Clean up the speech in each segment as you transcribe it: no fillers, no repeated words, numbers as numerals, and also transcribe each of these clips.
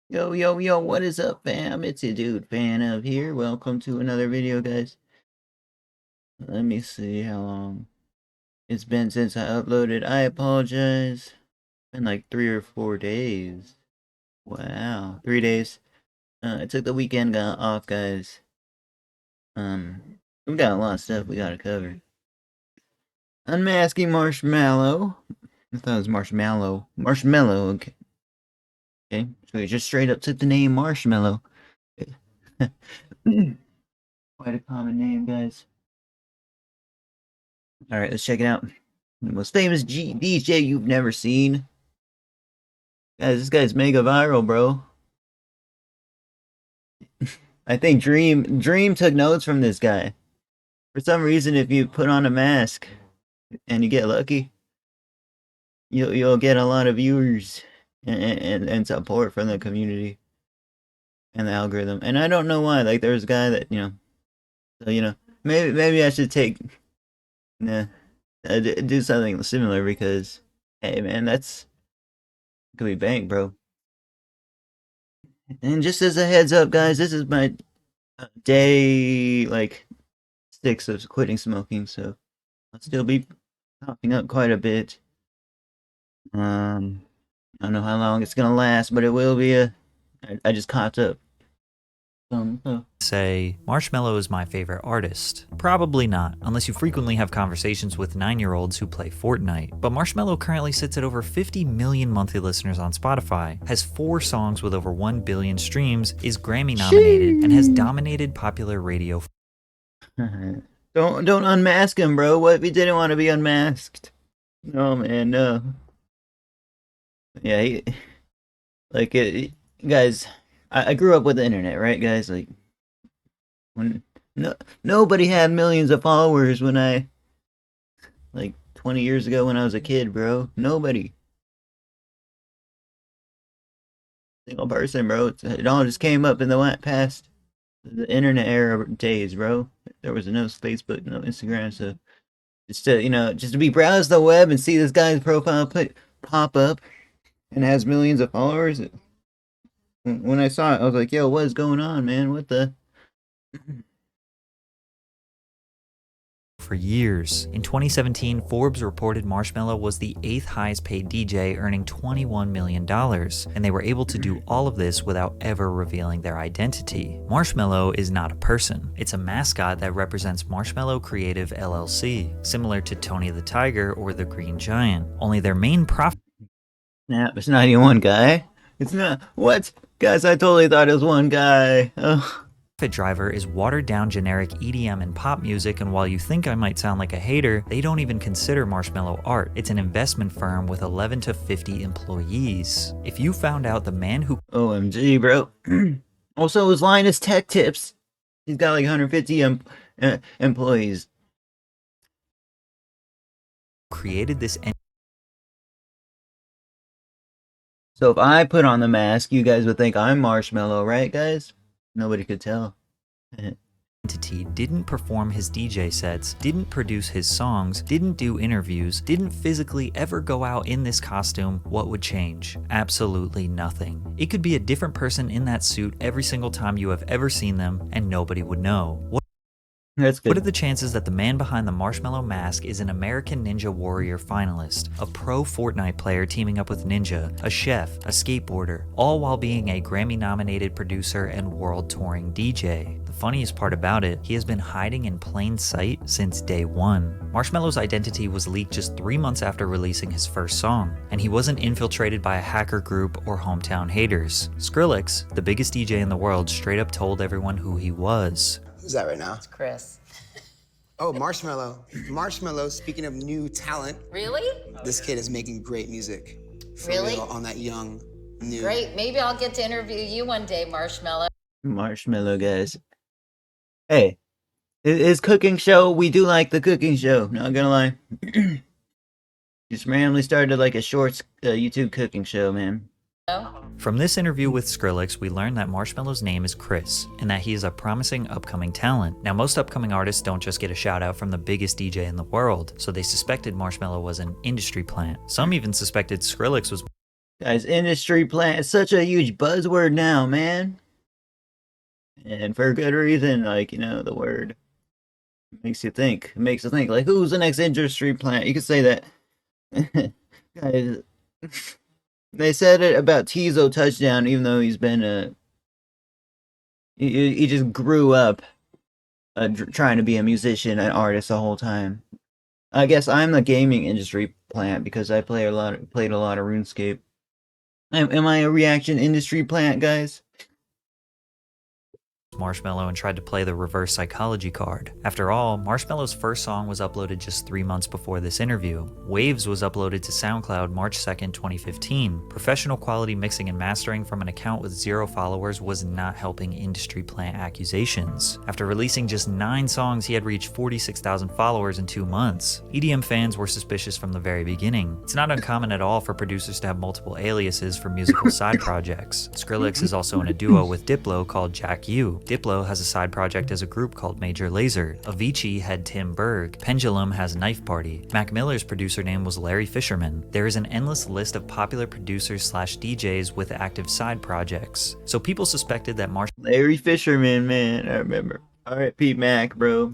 Yo, yo, yo, what is up, fam? It's your dude, Fanof here. Welcome to another video, guys. Let me see how long it's been since I uploaded. I apologize. Been like 3 or 4 days. Wow, 3 days. I took the weekend got off, guys. We got a lot of stuff we gotta cover. Unmasking Marshmello. I thought it was Marshmallow. Marshmello, okay. Okay, so he just straight up took the name Marshmello. Quite a common name, guys. Alright, let's check it out. The most famous DJ you've never seen. Guys, this guy's mega viral, bro. I think Dream took notes from this guy. For some reason, if you put on a mask and you get lucky, you'll get a lot of viewers and support from the community and the algorithm. And I don't know why. Like there's a guy that so maybe I should do something similar because hey man, that's could be bank, bro. And just as a heads up, guys, this is my day like 6 of quitting smoking, so I'll still be popping up quite a bit. I don't know how long it's gonna last, but it will be I just caught up. Say, Marshmello is my favorite artist. Probably not, unless you frequently have conversations with 9-year-olds who play Fortnite. But Marshmello currently sits at over 50 million monthly listeners on Spotify, has 4 songs with over 1 billion streams, is Grammy nominated, and has dominated popular radio. Don't unmask him, bro. What if he didn't want to be unmasked? No, man, no. Yeah, guys. I grew up with the internet, right, guys? Like, when nobody had millions of followers when like 20 years ago when I was a kid, bro. Nobody, single person, bro. It all just came up in the past the internet era days, bro. There was no Facebook, no Instagram, so just to be browse the web and see this guy's profile pop up and has millions of followers. When I saw it, I was like, "Yo, what is going on, man? What the?" For years. In 2017, Forbes reported Marshmello was the 8th highest paid DJ, earning $21 million, and they were able to do all of this without ever revealing their identity. Marshmello is not a person. It's a mascot that represents Marshmello Creative LLC, similar to Tony the Tiger or the Green Giant. Only their main profit It's not even one guy. It's not. What? Guys, I totally thought it was one guy. Ugh. driver is watered down generic EDM and pop music, and while you think I might sound like a hater, they don't even consider Marshmello art. It's an investment firm with 11 to 50 employees. If you found out the man who OMG, bro. Also, his line is tech tips. He's got like 150 employees. created this So if I put on the mask, you guys would think I'm Marshmello, right, guys? Nobody could tell. entity didn't perform his DJ sets, didn't produce his songs, didn't do interviews, didn't physically ever go out in this costume, what would change? Absolutely nothing. It could be a different person in that suit every single time you have ever seen them, and nobody would know. That's good. What are the chances that the man behind the Marshmello mask is an American Ninja Warrior finalist, a pro Fortnite player teaming up with Ninja, a chef, a skateboarder, all while being a Grammy-nominated producer and world-touring DJ? The funniest part about it, he has been hiding in plain sight since day one. Marshmello's identity was leaked just 3 months after releasing his first song, and he wasn't infiltrated by a hacker group or hometown haters. Skrillex, the biggest DJ in the world, straight up told everyone who he was. Who's that right now? It's Chris. Oh, Marshmello. Marshmello, speaking of new talent. Really? This kid is making great music. For Really? real, on that young, new. Great. Maybe I'll get to interview you one day, Marshmello. Marshmello, guys. Hey, his cooking show, we do like the cooking show, not gonna lie. Just randomly started like a shorts YouTube cooking show, man. From this interview with Skrillex, we learned that Marshmello's name is Chris, and that he is a promising upcoming talent. Now, most upcoming artists don't just get a shout out from the biggest DJ in the world, so they suspected Marshmello was an industry plant. Some even suspected Skrillex was Guys, industry plant is such a huge buzzword now, man. And for good reason, like, you know, the word makes you think. It makes you think, like, who's the next industry plant? You could say that. Guys, they said it about Tizo Touchdown, even though he's been, he just grew up trying to be a musician, an artist the whole time. I guess I'm the gaming industry plant because I played a lot of RuneScape. Am I a reaction industry plant, guys? Marshmello and tried to play the reverse psychology card. After all, Marshmello's first song was uploaded just 3 months before this interview. Waves was uploaded to SoundCloud March 2nd, 2015. Professional quality mixing and mastering from an account with 0 followers was not helping industry plant accusations. After releasing just 9 songs, he had reached 46,000 followers in 2 months. EDM fans were suspicious from the very beginning. It's not uncommon at all for producers to have multiple aliases for musical side projects. Skrillex is also in a duo with Diplo called Jack U. Diplo has a side project as a group called Major Lazer. Avicii had Tim Berg. Pendulum has Knife Party. Mac Miller's producer name was Larry Fisherman. There is an endless list of popular producers / DJs with active side projects. So people suspected that Larry Fisherman, man, I remember. R.I.P. Mac, bro.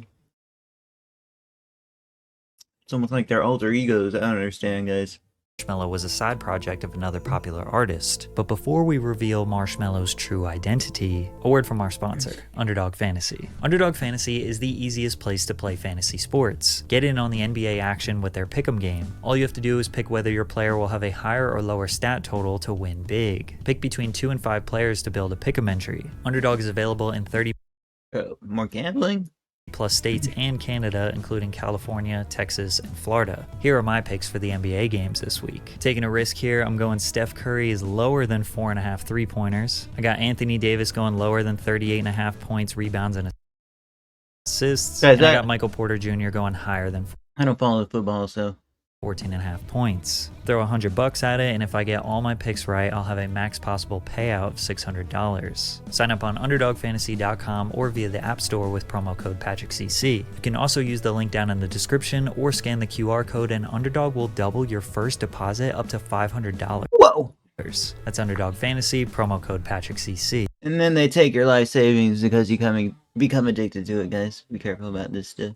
It's almost like they're alter egos. I don't understand, guys. Marshmello was a side project of another popular artist. But before we reveal Marshmello's true identity, a word from our sponsor, Underdog Fantasy. Underdog Fantasy is the easiest place to play fantasy sports. Get in on the NBA action with their pick'em game. All you have to do is pick whether your player will have a higher or lower stat total to win big. Pick between 2 and 5 players to build a pick'em entry. Underdog is available in 30 more gambling? plus states and Canada, including California, Texas, and Florida. Here are my picks for the NBA games this week. Taking a risk here, I'm going Steph Curry is lower than 4.5 3-pointers. I got Anthony Davis going lower than 38.5 points, rebounds, and assists. And I got Michael Porter Jr. going higher than I don't follow football, so 14.5 points. Throw $100 at it, and if I get all my picks right, I'll have a max possible payout of $600. Sign up on UnderdogFantasy.com or via the App Store with promo code PatrickCC. You can also use the link down in the description or scan the QR code, and Underdog will double your first deposit up to $500. Whoa! That's Underdog Fantasy, promo code PatrickCC. And then they take your life savings because you become addicted to it, guys. Be careful about this stuff.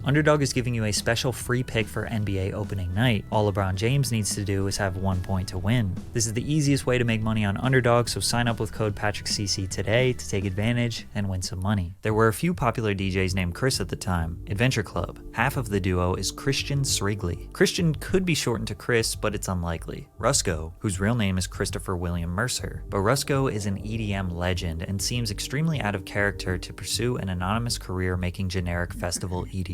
Underdog is giving you a special free pick for NBA opening night. All LeBron James needs to do is have 1 point to win. This is the easiest way to make money on Underdog, so sign up with code PatrickCC today to take advantage and win some money. There were a few popular DJs named Chris at the time. Adventure Club. Half of the duo is Christian Srigley. Christian could be shortened to Chris, but it's unlikely. Rusko, whose real name is Christopher William Mercer. But Rusko is an EDM legend and seems extremely out of character to pursue an anonymous career making generic festival EDM.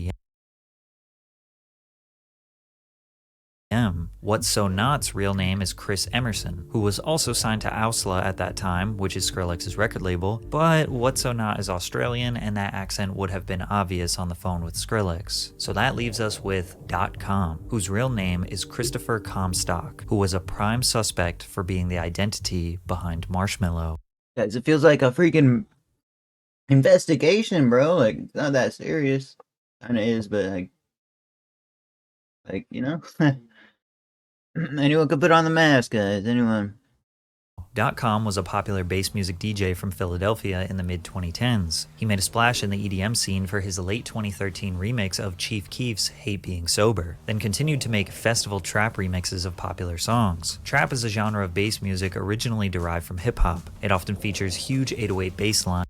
What's So Not's real name is Chris Emerson, who was also signed to Ausla at that time, which is Skrillex's record label, but What's So Not is Australian and that accent would have been obvious on the phone with Skrillex. So that leaves us with .com, whose real name is Christopher Comstock, who was a prime suspect for being the identity behind Marshmello. Guys, it feels like a freaking investigation, bro. Like, it's not that serious. Kinda is, but like, you know? Anyone could put on the mask, guys. Anyone. .com was a popular bass music DJ from Philadelphia in the mid-2010s. He made a splash in the EDM scene for his late 2013 remix of Chief Keef's Hate Being Sober, then continued to make festival trap remixes of popular songs. Trap is a genre of bass music originally derived from hip-hop. It often features huge 808 bass lines.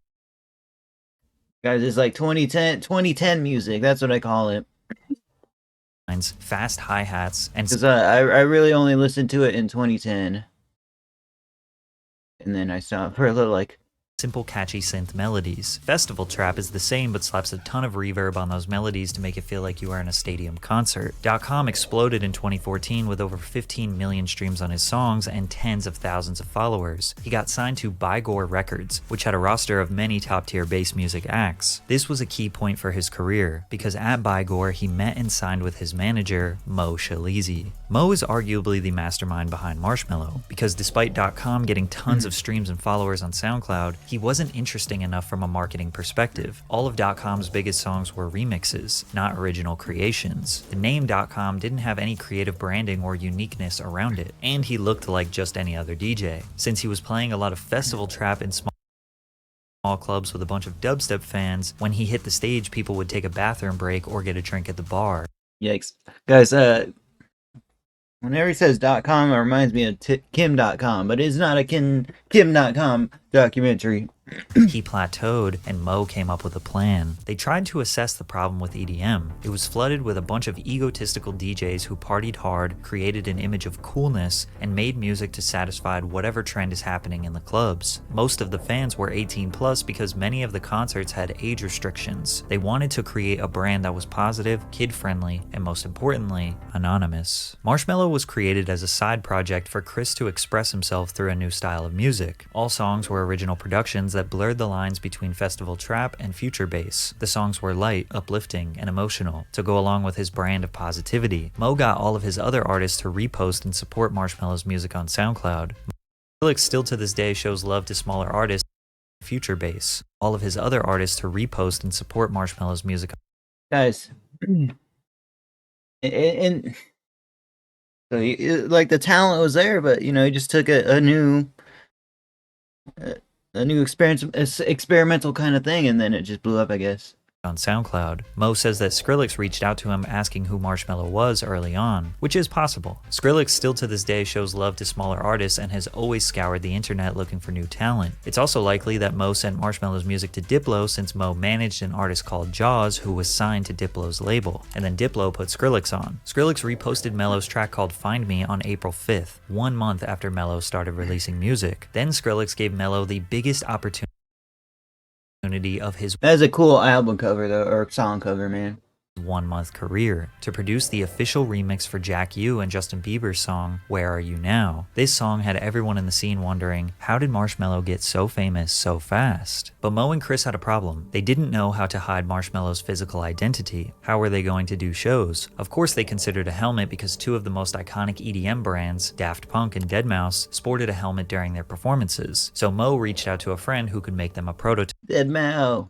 Guys, it's like 2010 music. That's what I call it. Fast hi-hats, and because I really only listened to it in 2010, and then I stopped for a little, like, simple catchy synth melodies. Festival trap is the same but slaps a ton of reverb on those melodies to make it feel like you are in a stadium concert. .com exploded in 2014 with over 15 million streams on his songs and tens of thousands of followers. He got signed to Bygore Records, which had a roster of many top-tier bass music acts. This was a key point for his career, because at Bygore he met and signed with his manager, Mo Shalizi. Mo is arguably the mastermind behind Marshmello, because despite .com getting tons of streams and followers on SoundCloud, He wasn't interesting enough from a marketing perspective. All of .com's biggest songs were remixes, not original creations. The name .com didn't have any creative branding or uniqueness around it, and he looked like just any other DJ. Since he was playing a lot of festival trap in small clubs with a bunch of dubstep fans, when he hit the stage, people would take a bathroom break or get a drink at the bar. Yikes. Guys, whenever he says .com, it reminds me of Kim.com, but it's not a Kim.com documentary. He plateaued, and Mo came up with a plan. They tried to assess the problem with EDM. It was flooded with a bunch of egotistical DJs who partied hard, created an image of coolness, and made music to satisfy whatever trend is happening in the clubs. Most of the fans were 18 plus because many of the concerts had age restrictions. They wanted to create a brand that was positive, kid-friendly, and most importantly, anonymous. Marshmello was created as a side project for Chris to express himself through a new style of music. All songs were original productions that blurred the lines between festival trap and future bass. The songs were light, uplifting, and emotional to go along with his brand of positivity. Mo got all of his other artists to repost and support Marshmello's music on SoundCloud. Skrillex still to this day shows love to smaller artists, future bass. All of his other artists to repost and support Marshmello's music. Guys, and so like the talent was there, but you know, he just took a new experimental kind of thing, and then it just blew up, I guess. On SoundCloud. Mo says that Skrillex reached out to him asking who Marshmello was early on, which is possible. Skrillex still to this day shows love to smaller artists and has always scoured the internet looking for new talent. It's also likely that Mo sent Marshmello's music to Diplo since Mo managed an artist called Jaws who was signed to Diplo's label, and then Diplo put Skrillex on. Skrillex reposted Mello's track called Find Me on April 5th, 1 month after Mello started releasing music. Then Skrillex gave Mello the biggest opportunity of his That's a cool album cover, though, or song cover, man. 1-month career to produce the official remix for Jack U and Justin Bieber's song Where Are You Now. This song had everyone in the scene wondering, how did Marshmello get so famous so fast? But Mo and Chris had a problem. They didn't know how to hide Marshmello's physical identity. How were they going to do shows? Of course they considered a helmet because two of the most iconic EDM brands, Daft Punk and Deadmau5, sported a helmet during their performances. So Mo reached out to a friend who could make them a prototype. Deadmau5.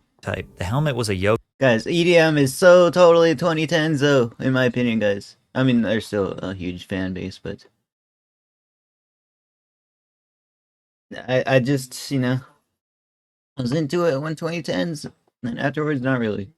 The helmet was a yoke. Guys, EDM is so totally 2010s, though, in my opinion, guys. I mean, there's still a huge fan base, but I just, you know, I was into it when 2010s, and afterwards, not really.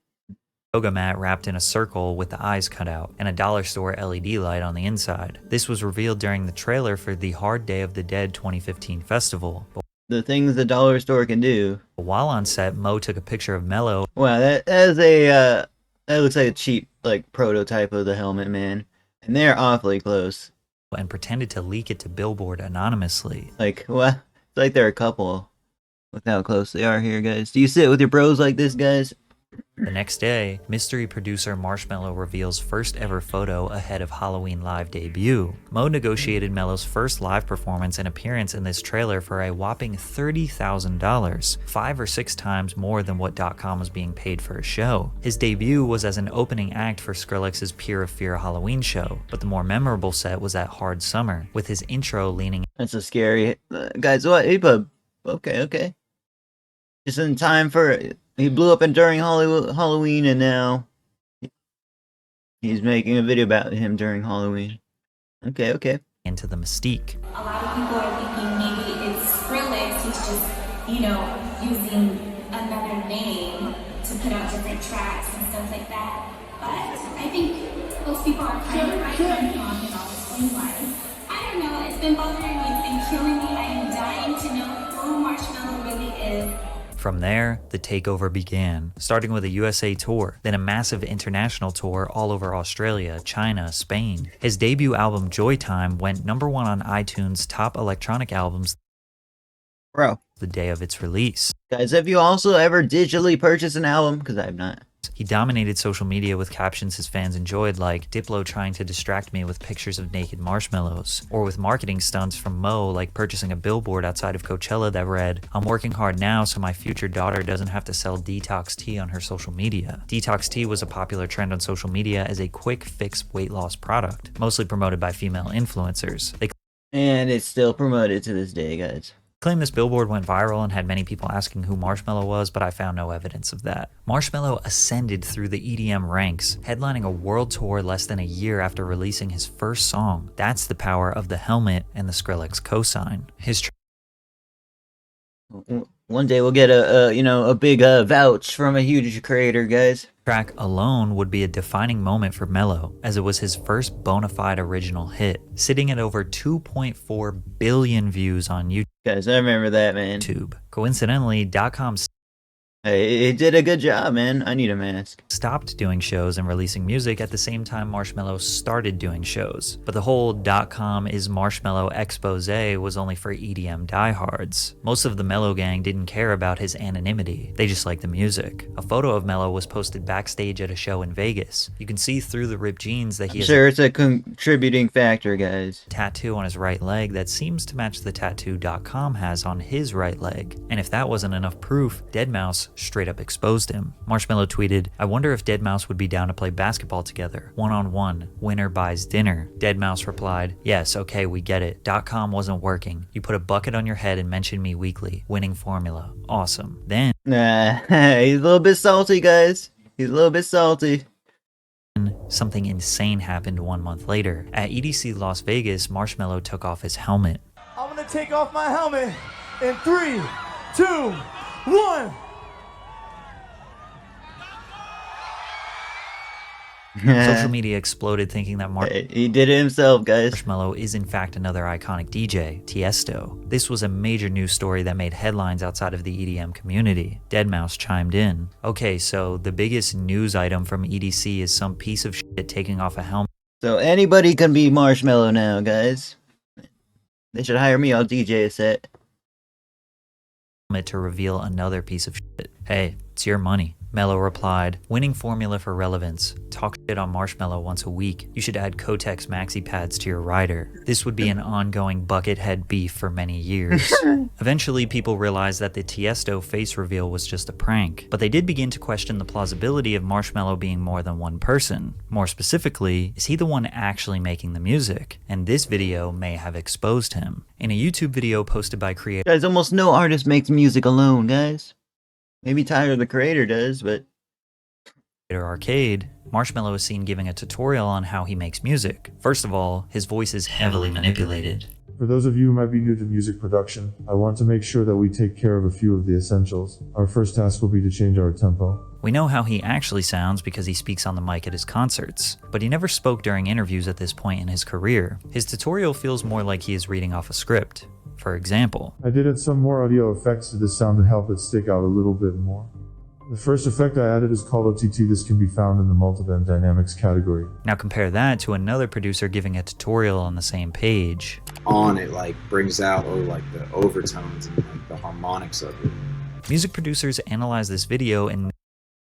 Yoga mat wrapped in a circle with the eyes cut out, and a dollar store LED light on the inside. This was revealed during the trailer for the Hard Day of the Dead 2015 festival. The things the dollar store can do. While on set, Mo took a picture of Mello. Wow, that is a that looks like a cheap like prototype of the helmet, man. And they're awfully close. And pretended to leak it to Billboard anonymously. Like what? It's like they're a couple with how close they are here, guys. Do you sit with your bros like this, guys? The next day, mystery producer Marshmello reveals first ever photo ahead of Halloween Live debut. Mo negotiated Mello's first live performance and appearance in this trailer for a whopping $30,000, 5 or 6 times more than what .com was being paid for a show. His debut was as an opening act for Skrillex's Peer of Fear Halloween show, but the more memorable set was at Hard Summer, with his intro leaning. That's a scary guys. What? Okay. Just in time for. He blew up during Halloween, and now he's making a video about him during Halloween. Okay. Into the mystique. A lot of people are thinking maybe it's Skrillex. He's just, using another name to put out different tracks and stuff like that. But I think most people are kind of right on his own life. I don't know. It's been bothering me. It's been killing me. I am dying to know who Marshmello really is. From there, the takeover began, starting with a USA tour, then a massive international tour all over Australia, China, Spain. His debut album Joy Time went #1 on iTunes' top electronic albums the day of its release. Guys, have you also ever digitally purchased an album? Because I have not. He dominated social media with captions his fans enjoyed, like Diplo trying to distract me with pictures of naked marshmallows, or with marketing stunts from Mo like purchasing a billboard outside of Coachella that read, "I'm working hard now so my future daughter doesn't have to sell detox tea on her social media." Detox tea was a popular trend on social media as a quick fix weight loss product, mostly promoted by female influencers. And it's still promoted to this day, guys. Claimed this billboard went viral and had many people asking who Marshmello was, but I found no evidence of that. Marshmello ascended through the EDM ranks, headlining a world tour less than a year after releasing his first song. That's the power of the helmet and the Skrillex cosign. His One day we'll get a big vouch from a huge creator, guys. track alone would be a defining moment for Mello, as it was his first bona fide original hit, sitting at over 2.4 billion views on YouTube. Guys, I remember that, man. Coincidentally, .com Hey, it did a good job, man. I need a mask. stopped doing shows and releasing music at the same time Marshmello started doing shows. But the whole .com is Marshmello expose was only for EDM diehards. Most of the Mello gang didn't care about his anonymity, they just liked the music. A photo of Mello was posted backstage at a show in Vegas. You can see through the ripped jeans that he has Sure, it's a contributing factor, guys. a tattoo on his right leg that seems to match the tattoo .com has on his right leg. And if that wasn't enough proof, Deadmau5 straight up exposed him. Marshmello tweeted, "I wonder if Deadmau5 would be down to play basketball together, one-on-one, winner buys dinner." Deadmau5 replied, "Yes, okay, we get it. .com wasn't working. You put a bucket on your head and mentioned me weekly. Winning formula. Awesome." Then, He's a little bit salty, guys. He's a little bit salty. something insane happened 1 month later. At EDC Las Vegas, Marshmello took off his helmet. I'm gonna take off my helmet in 3, 2, 1. Social media exploded thinking that He did it himself, guys. Marshmello is in fact another iconic DJ, Tiesto. This was a major news story that made headlines outside of the EDM community. Deadmau5 chimed in. Okay, so the biggest news item from EDC is some piece of shit taking off a helmet So anybody can be Marshmello now, guys. They should hire me. I'll DJ a set. to reveal another piece of shit. Hey, it's your money. Mello replied, "Winning formula for relevance. Talk shit on Marshmello once a week. You should add Kotex maxi pads to your rider. This would be an ongoing buckethead beef for many years." Eventually, people realized that the Tiesto face reveal was just a prank, but they did begin to question the plausibility of Marshmello being more than one person. More specifically, is he the one actually making the music? And this video may have exposed him. In a YouTube video posted by creator Guys, almost no artist makes music alone, guys. Maybe Tyler the Creator does, but Arcade, Marshmello is seen giving a tutorial on how he makes music. First of all, his voice is heavily manipulated. For those of you who might be new to music production, I want to make sure that we take care of a few of the essentials. Our first task will be to change our tempo. We know how he actually sounds because he speaks on the mic at his concerts, but he never spoke during interviews at this point in his career. His tutorial feels more like he is reading off a script. For example, I did add some more audio effects to this sound to help it stick out a little bit more. The first effect I added is called OTT. This can be found in the multiband dynamics category. now compare that to another producer giving a tutorial on the same page. On it like brings out like the overtones and like the harmonics of it. Music producers analyzed this video and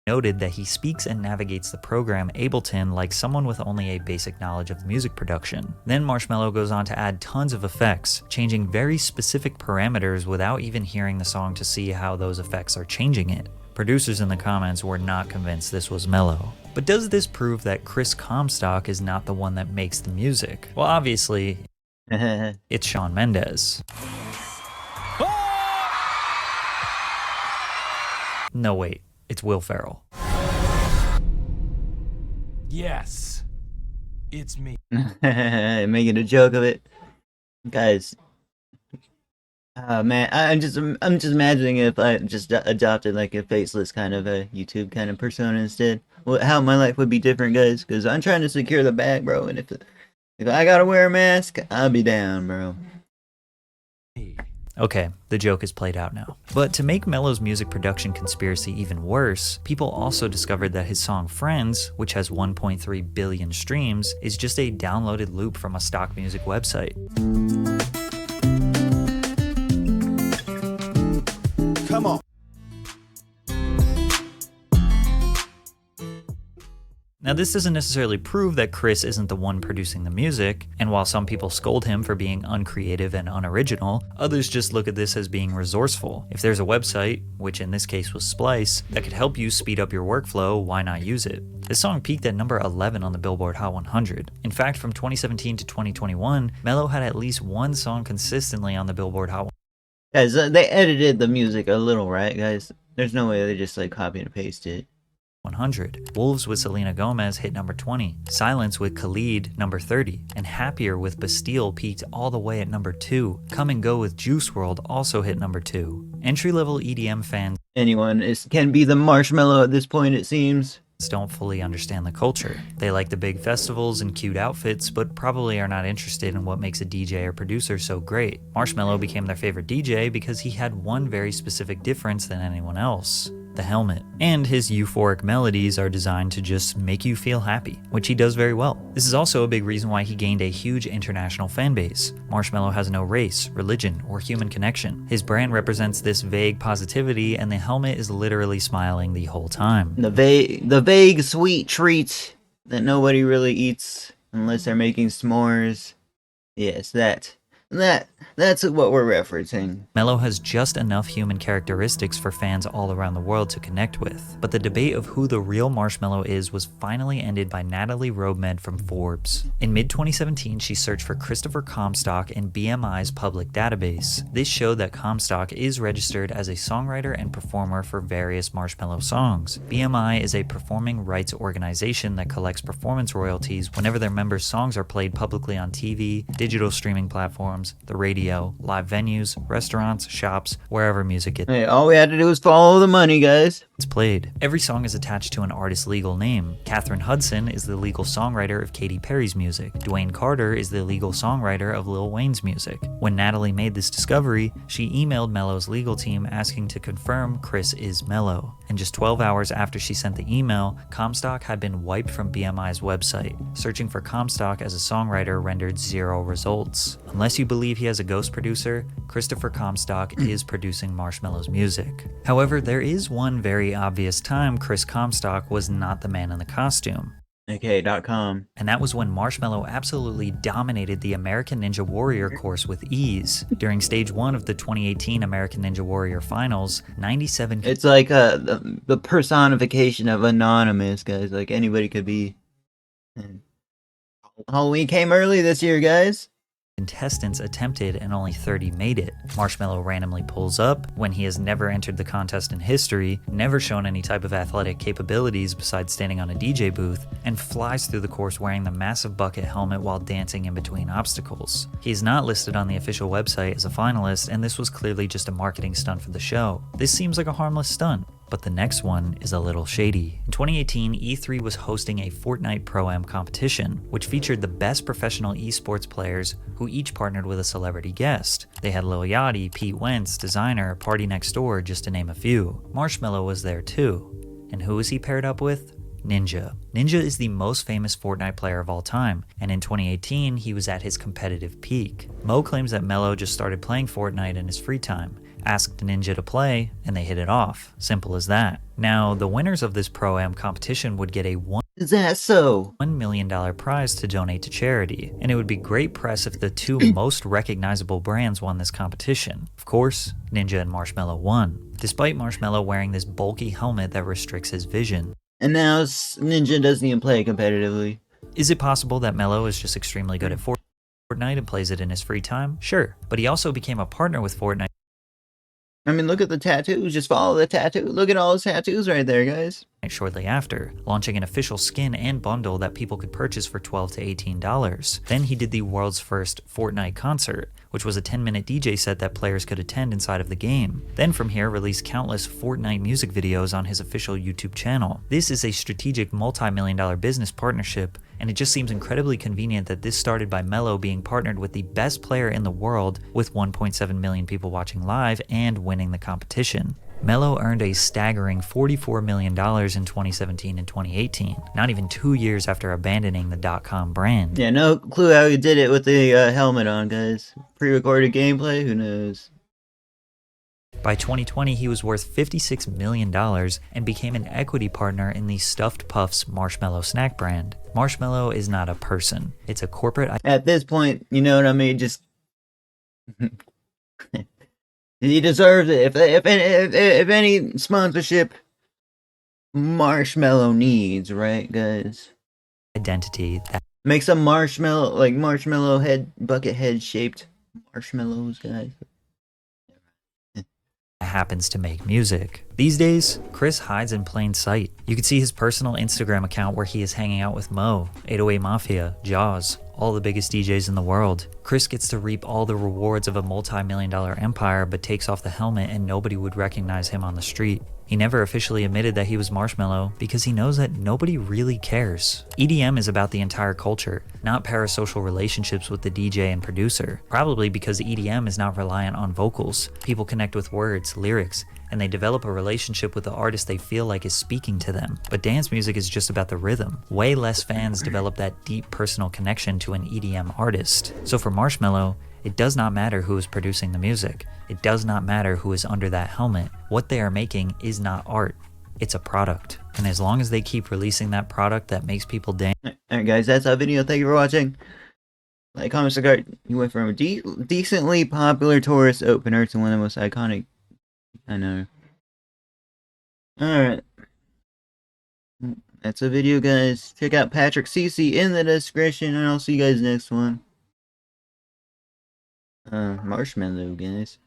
noted that he speaks and navigates the program Ableton like someone with only a basic knowledge of music production. Then Marshmello goes on to add tons of effects, changing very specific parameters without even hearing the song to see how those effects are changing it. Producers in the comments were not convinced this was Mello. But does this prove that Chris Comstock is not the one that makes the music? Well, obviously, it's Shawn Mendes. No, wait. It's Will Ferrell. Yes, it's me. making a joke of it, guys. Man, I'm just imagining if I just adopted like a faceless kind of a YouTube kind of persona instead. How my life would be different, guys. Because I'm trying to secure the bag, bro. And if I gotta wear a mask, I'll be down, bro. Okay, the joke is played out now. But to make Mello's music production conspiracy even worse, people also discovered that his song Friends, which has 1.3 billion streams, is just a downloaded loop from a stock music website. Come on. Now, this doesn't necessarily prove that Chris isn't the one producing the music, and while some people scold him for being uncreative and unoriginal, others just look at this as being resourceful. If there's a website, which in this case was Splice, that could help you speed up your workflow, why not use it? This song peaked at number 11 on the Billboard Hot 100. In fact, from 2017 to 2021, Mello had at least one song consistently on the Billboard Hot 100. Guys, they edited the music a little, right, guys? There's no way they just like copy and paste it. 100. Wolves with Selena Gomez hit number 20. Silence with Khalid, number 30. And Happier with Bastille peaked all the way at number 2. Come and Go with Juice WRLD also hit number 2. Entry-level EDM fans Can be the Marshmello at this point, it seems. Don't fully understand the culture. They like the big festivals and cute outfits, but probably are not interested in what makes a DJ or producer so great. Marshmello became their favorite DJ because he had one very specific difference than anyone else: the helmet. And his euphoric melodies are designed to just make you feel happy, which he does very well. This is also a big reason why he gained a huge international fan base. Marshmello has no race, religion, or human connection. His brand represents this vague positivity, and the helmet is literally smiling the whole time. The vague sweet treat that nobody really eats unless they're making s'mores. Yes, that's what we're referencing. Mello has just enough human characteristics for fans all around the world to connect with. But the debate of who the real Marshmello is was finally ended by Natalie Roebmed from Forbes. In mid-2017, she searched for Christopher Comstock in BMI's public database. This showed that Comstock is registered as a songwriter and performer for various Marshmello songs. BMI is a performing rights organization that collects performance royalties whenever their members' songs are played publicly on TV, digital streaming platforms, the radio, live venues, restaurants, shops, wherever music gets Hey, all we had to do was follow the money, guys. played. Every song is attached to an artist's legal name. Katherine Hudson is the legal songwriter of Katy Perry's music. Dwayne Carter is the legal songwriter of Lil Wayne's music. When Natalie made this discovery, she emailed Mello's legal team asking to confirm Chris is Mello. And just 12 hours after she sent the email, Comstock had been wiped from BMI's website. Searching for Comstock as a songwriter rendered 0 results. Unless you believe he has a ghost producer, Christopher Comstock is producing Marshmello's music. However, there is one very obvious time Chris Comstock was not the man in the costume. Okay.com. And that was when Marshmello absolutely dominated the American Ninja Warrior course with ease. During stage 1 of the 2018 American Ninja Warrior Finals, 97 It's like the personification of Anonymous, guys. Like anybody could be. And Halloween came early this year, guys. contestants attempted and only 30 made it. Marshmello randomly pulls up when he has never entered the contest in history, never shown any type of athletic capabilities besides standing on a DJ booth, and flies through the course wearing the massive bucket helmet while dancing in between obstacles. He is not listed on the official website as a finalist, and this was clearly just a marketing stunt for the show. This seems like a harmless stunt, but the next one is a little shady. In 2018, E3 was hosting a Fortnite Pro-Am competition, which featured the best professional esports players who each partnered with a celebrity guest. They had Lil Yachty, Pete Wentz, Designer, Party Next Door, just to name a few. Marshmello was there too. And who was he paired up with? Ninja. Ninja is the most famous Fortnite player of all time, and in 2018, he was at his competitive peak. Mo claims that Mello just started playing Fortnite in his free time, asked Ninja to play, and they hit it off. Simple as that. Now, the winners of this Pro-Am competition would get a Is that so? $1 million prize to donate to charity, and it would be great press if the two most recognizable brands won this competition. Of course, Ninja and Marshmello won, despite Marshmello wearing this bulky helmet that restricts his vision. And now Ninja doesn't even play competitively. Is it possible that Mello is just extremely good at Fortnite and plays it in his free time? Sure, but he also became a partner with Fortnite. I mean, look at the tattoos. Just follow the tattoo. Look at all his tattoos right there, guys. Shortly after, launching an official skin and bundle that people could purchase for $12 to $18. Then he did the world's first Fortnite concert, which was a 10-minute DJ set that players could attend inside of the game. Then from here, released countless Fortnite music videos on his official YouTube channel. This is a strategic multi-million-dollar business partnership, and it just seems incredibly convenient that this started by Mello being partnered with the best player in the world with 1.7 million people watching live and winning the competition. Mello earned a staggering $44 million in 2017 and 2018, not even 2 years after abandoning the .com brand. Yeah, no clue how he did it with the helmet on, guys. Pre-recorded gameplay? Who knows? By 2020, he was worth $56 million and became an equity partner in the Stuffed Puffs Marshmello snack brand. Marshmello is not a person. It's a corporate... At this point, you know what I mean? Just... He deserves it. If any sponsorship Marshmello needs, right, guys? identity that Make some marshmallow head, bucket head shaped marshmallows, guys. happens to make music. These days, Chris hides in plain sight. You can see his personal Instagram account where he is hanging out with Mo, 808 Mafia, Jaws, all the biggest DJs in the world. Chris gets to reap all the rewards of a multi-million-dollar empire, but takes off the helmet and nobody would recognize him on the street. He never officially admitted that he was Marshmello because he knows that nobody really cares. EDM is about the entire culture, not parasocial relationships with the DJ and producer. Probably because EDM is not reliant on vocals. People connect with words, lyrics, and they develop a relationship with the artist they feel like is speaking to them. But dance music is just about the rhythm. Way less fans develop that deep personal connection to an EDM artist. So for Marshmello, it does not matter who is producing the music. It does not matter who is under that helmet. What they are making is not art. It's a product. And as long as they keep releasing that product that makes people dance. Alright guys, that's our video. Thank you for watching. Like, comment, subscribe. You went from a decently popular tourist opener to one of the most iconic. I know. Alright. That's a video, guys. Check out Patrick CC in the description, and I'll see you guys next one. Marshmello, guys.